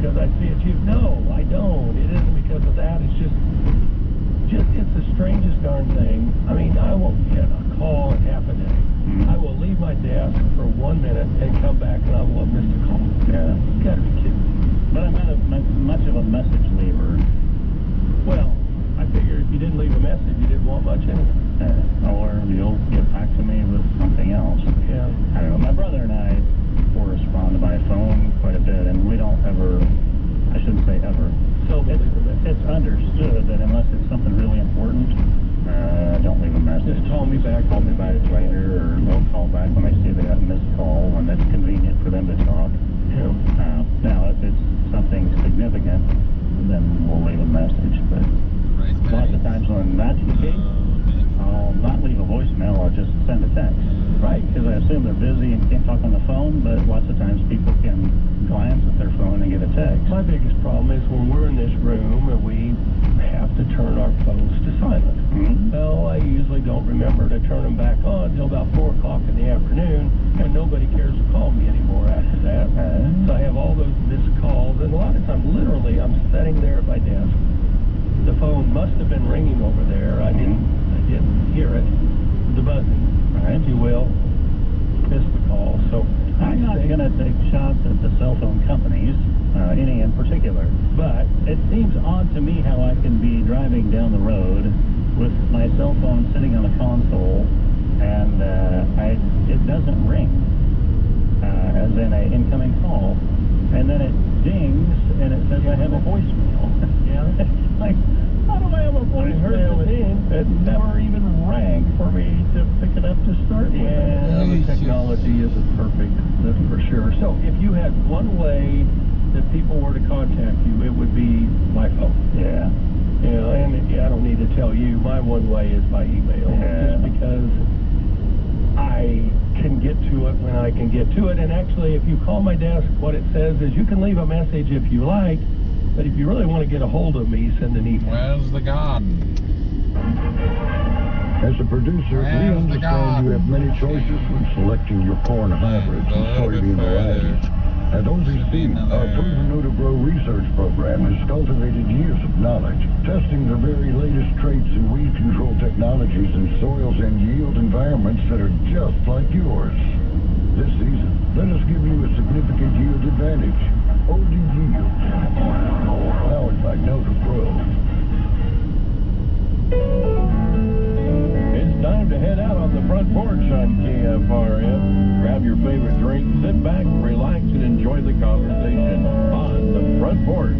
because I see it too. No, I don't. It isn't because of that. It's just it's the strangest darn thing. I mean, I won't get a call in half a day. I will leave my desk for 1 minute and come back and I will have missed a call. Yeah. You gotta be kidding me. But I'm not much of a message leaver. Well, I figure if you didn't leave a message, you didn't want much anyway. Or you'll get back to me with something else. Yeah. I don't know. My brother and I correspond by phone quite a bit, and we don't ever, I shouldn't say ever. So it's understood that unless it's something really important, don't leave a message. Just call me back. Call me back later, or they'll call back when they see they got a missed call, when it's convenient for them to talk. Yeah. Now, if it's something significant, then we'll leave a message. But lots of times when that's the case, I'll not leave a voicemail, I'll just send a text. Right. Because I assume they're busy and can't talk on the phone, but lots of times people can glance at their phone and get a text. My biggest problem is when we're in this room and we have to turn our phones to silent. Well, I usually don't remember to turn them back on until about 4 o'clock in the afternoon when nobody cares to call me anymore after that. So I have all those missed calls, and a lot of times, literally, I'm sitting there at my desk. The phone must have been ringing over there. I didn't hear it. The buzzing, if you will. Missed the call. So I'm not going to take shots at the cell phone companies, any in particular, but it seems odd to me how I can be driving down the road with my cell phone sitting on the console and it doesn't ring, as in an incoming call, and then it dings and it says I have a voicemail. Yeah. Like, how do I have a voicemail? I heard the ding. It never even rang for me to pick it up to start with. Yeah, the technology isn't perfect, that's for sure. So if you had one way that people were to contact you, it would be my phone. Yeah. Yeah, and I don't need to tell you, my one way is by email. Yeah. Just because I can get to it when I can get to it. And actually, if you call my desk, what it says is you can leave a message if you like, but if you really want to get a hold of me, send an email. Where's the garden? As a producer, we understand you have many choices when selecting your corn hybrids and soybean varieties. At OZC, our Proven New to Grow research program has cultivated years of knowledge, testing the very latest traits in weed control technologies in soils and yield environments that are just like yours. This season, let us give you a significant yield advantage. OD Yield, powered by New to Grow. It's time to head out on the front porch on KFRF. Grab your favorite drink, sit back, relax, and enjoy the conversation on the front porch.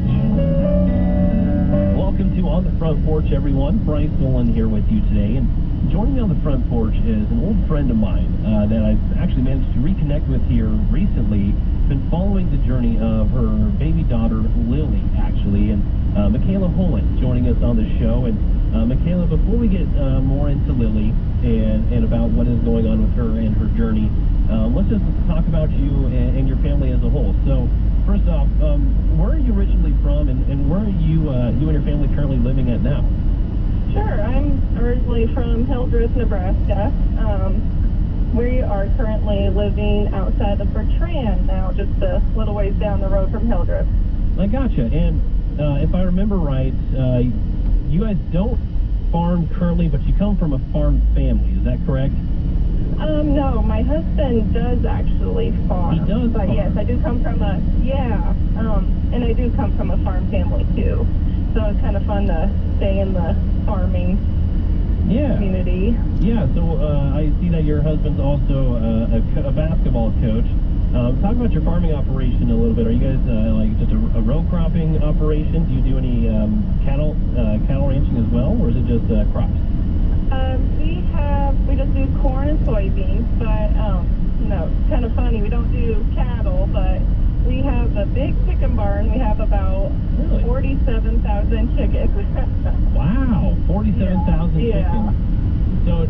Welcome to On the Front Porch, everyone. Bryce Nolan here with you today. And joining me on the front porch is an old friend of mine that I've actually managed to reconnect with here recently. Been following the journey of her baby daughter, Lily, actually, and Michaela Holland joining us on the show. And Michaela, before we get more into Lily and about what is going on with her and her journey, let's just talk about you and your family as a whole. So, first off, where are you originally from, and where are you and your family currently living at now? Sure, I'm originally from Hildreth, Nebraska. We are currently living outside of Bertrand now, just a little ways down the road from Hildreth. I gotcha. And if I remember right, you guys don't farm currently, but you come from a farm family. Is that correct? No, my husband does actually farm. He does but farm. Yes, I do come from and I do come from a farm family too. So it's kind of fun to stay in the farming community. Yeah, so I see that your husband's also a basketball coach. Talk about your farming operation a little bit. Are you guys like just a row cropping operation? Do you do any cattle ranching as well, or is it just crops? We just do corn and soybeans, but it's kind of funny. We don't do cattle, but we have a big chicken barn. We have about 47,000 chickens. Wow, 47,000 chickens. So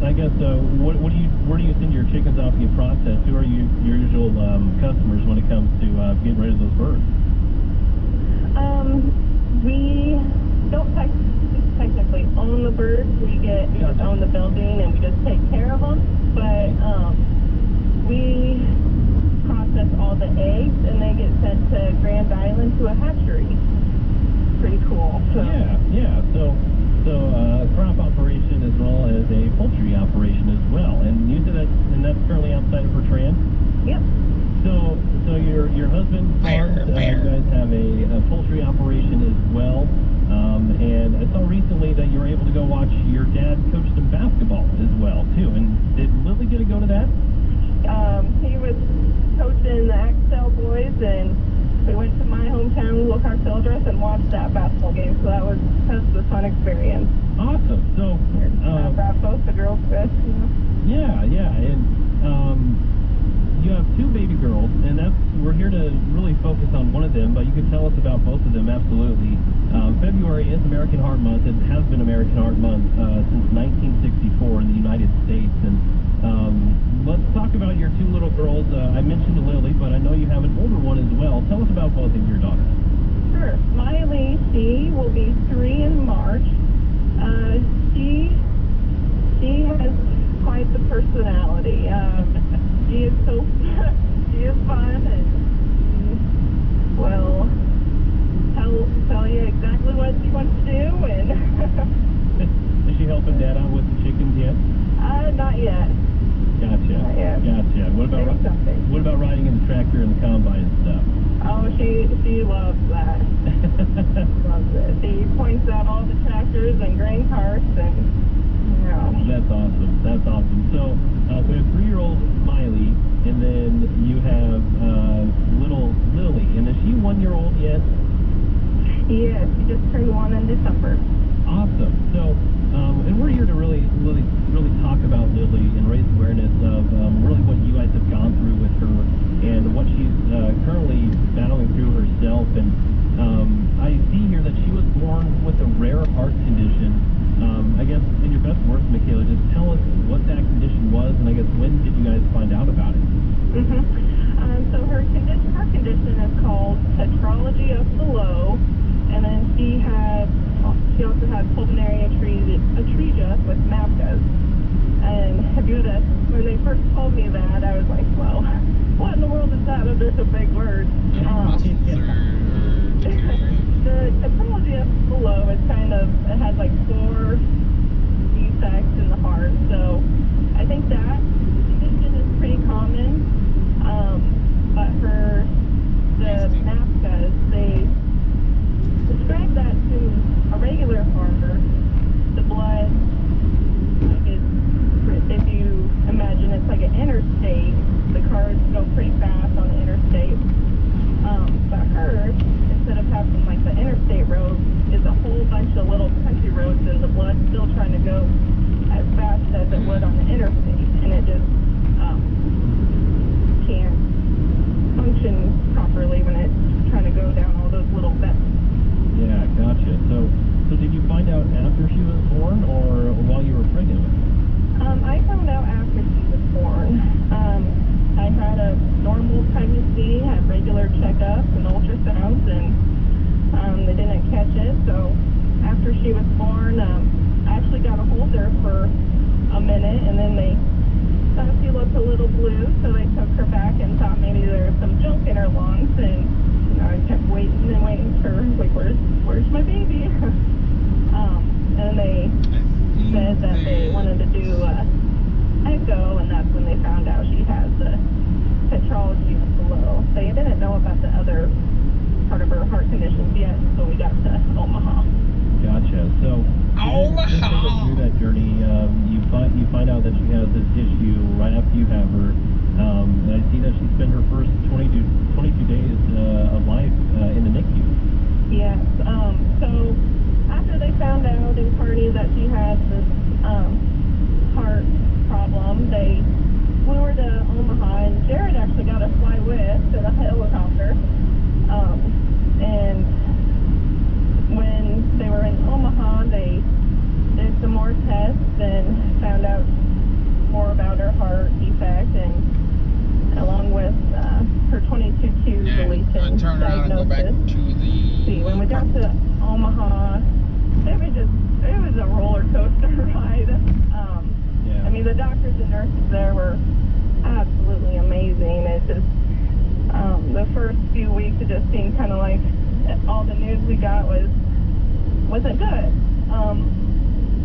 I guess where do you send your chickens off to get processed? Who are your usual customers when it comes to getting rid of those birds? We don't technically own the birds. We just own the building and we just take care of them. But we process all the eggs, and they get sent to Grand Island to a hatchery. Pretty cool. So. Yeah. So crop operation as well as a poultry operation as well. And you said that's currently outside of Bertrand? Yep. So your husband, you guys have a poultry operation as well. And I saw recently that you were able to go watch your dad coach some basketball as well, too. And did Lily get to go to that? He was coaching the Axel boys, and we went to my hometown, Wilcox-Hildreth, and watched that basketball game. So that was a fun experience. Awesome. So brought both the girls with. Yeah, and you have two baby girls, and we're here to really focus on one of them, but you can tell us about both of them, absolutely. February is American Heart Month. It has been American Heart Month since 1964 in the United States. And let's talk about your two little girls. I mentioned Lily, but I know you have an older one as well. Tell us about both of your daughters. Sure. Miley, she will be 3 in March. She has quite the personality. She is fun, and will tell you exactly what she wants to do. And is she helping Dad out with the chickens yet? Not yet. Gotcha. Not yet. Gotcha. What about riding in the tractor and the combine and stuff? Oh, she loves that. Loves it. She points out all the tractors and grain carts, and That's awesome. So we have 3-year-old Miley, and then you have little Lily. And is she 1-year-old yet? Yes, she just turned 1 in December. Awesome. So, and we're here to really talk about Lily and raise awareness of really what you guys have gone through with her and what she's currently battling through herself. And I see here that she was born with a rare heart condition. I guess in your best words, Michaela, just tell us what that condition was, and I guess when did you guys find out about it? So her condition is called tetralogy of Fallot, and then she also had pulmonary atresia with MAPCAs. And when they first told me that, I was like, well, what in the world is that? There's a big word. The tetralogy of Fallot is it has like 4 defects in the heart. So I think that condition is pretty common. But for the MAPCAs, they describe that to a regular heart. The blood, if you imagine it's like an interstate, the cars go pretty fast on the interstate. But hers, instead of having like the interstate road, is a whole bunch of little country roads, and the blood's still trying to go as fast as it would on the interstate, and it just can't function properly when it's trying to go down all those little vents. Yeah, gotcha. So did you find out after she was born, or while you were pregnant with her? I found out after she was born. I had a normal pregnancy, had regular checkups and ultrasounds, and they didn't catch it. So after she was born, I actually got a hold of her for a minute, and then they thought she looked a little blue, so they took her back and thought maybe there was some junk in her lungs. And I kept waiting and waiting for her, like, where's my baby? And they said that they wanted to do echo, and that's when they found out she has the tetralogy of Fallot. They didn't know about the other part of her heart conditions yet, so we got to Omaha. Gotcha. So through that journey, you find out that she has this issue right after you have her. And I see that she spent her first 22 days of life in the NICU. Yes. So after they found out in Kearney that she had this heart problem, they flew her to Omaha, and Jared actually got to fly with in a helicopter. And when they were in Omaha, they did some more tests and found out more about her heart defect, and along with her 22q deletion turn around and go back diagnosis. to the... See, when we got to Omaha, it was a roller coaster ride. I mean, the doctors and nurses there were absolutely amazing. It's just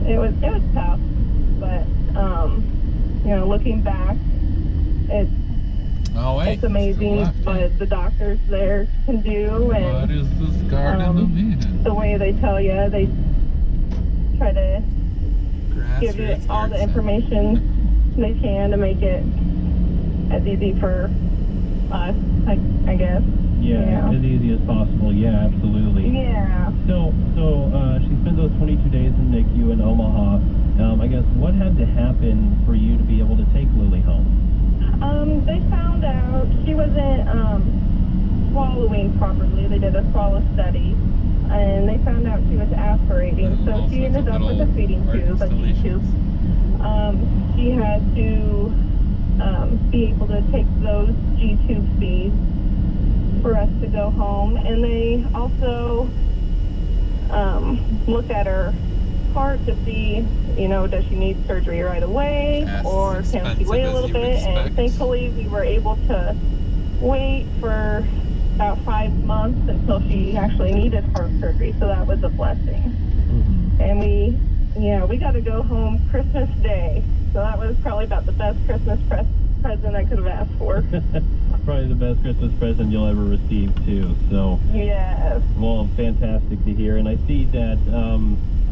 it was tough, but you know, looking back, it's amazing what the doctors there can do, and what is this garden of Eden? The way they tell you, they try to give you all the information they can to make it as easy for us, I guess. Yeah, as easy as possible. Yeah, absolutely. Yeah. So she spent those 22 days in NICU in Omaha. I guess what had to happen for you to be able to take Lily home? They found out she wasn't swallowing properly. They did a swallow study, and they found out she was aspirating. So she ended up with a feeding tube, a G tube. She had to be able to take those G tube feeds for us to go home, and they also looked at her heart to see, you know, does she need surgery right away, or can she wait a little bit? And thankfully we were able to wait for about 5 months until she actually needed heart surgery, so that was a blessing. Mm-hmm. And we got to go home Christmas Day, so that was probably about the best Christmas present I could have asked for. Probably the best Christmas present you'll ever receive too. So yes. Well, fantastic to hear. And I see that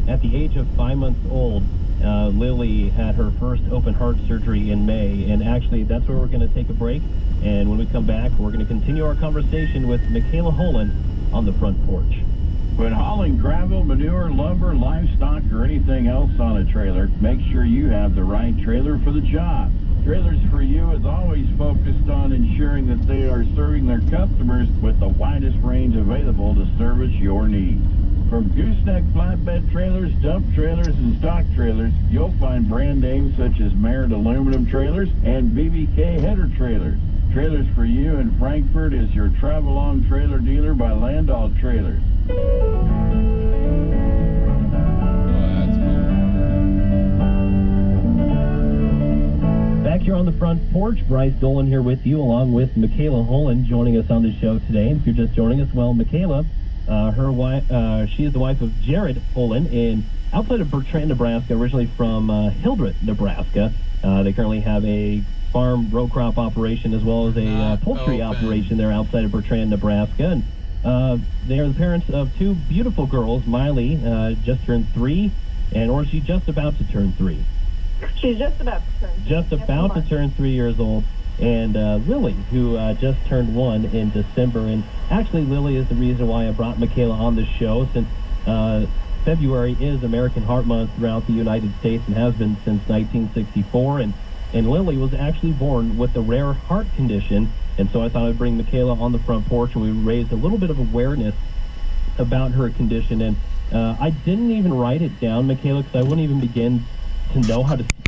at the age of 5 months old, Lily had her first open heart surgery in May, and actually that's where we're going to take a break. And when we come back, we're going to continue our conversation with Michaela Holen on the front porch. When hauling gravel, manure, lumber, livestock, or anything else on a trailer, make sure you have the right trailer for the job. Trailers for You is always focused on ensuring that they are serving their customers with the widest range available to service your needs. From gooseneck flatbed trailers, dump trailers, and stock trailers, you'll find brand names such as Merit aluminum trailers and BBK header trailers. Trailers for You in Frankfort is your travel-long trailer dealer by Landau Trailers. Back here on the front porch, Bryce Dolan here with you, along with Michaela Holen joining us on the show today. And if you're just joining us, well, Michaela, her wife, she is the wife of Jared Holen outside of Bertrand, Nebraska, originally from Hildreth, Nebraska. They currently have a farm row crop operation as well as a poultry operation there outside of Bertrand, Nebraska. And they are the parents of two beautiful girls. Miley just turned 3, or is she just about to turn 3? She's just about to turn 3. Just about to turn 3 years old. And Lily, who just turned 1 in December. And actually, Lily is the reason why I brought Michaela on this show, since February is American Heart Month throughout the United States and has been since 1964. And Lily was actually born with a rare heart condition. And so I thought I'd bring Michaela on the front porch, and we raised a little bit of awareness about her condition. And I didn't even write it down, Michaela, because I wouldn't even begin to know how to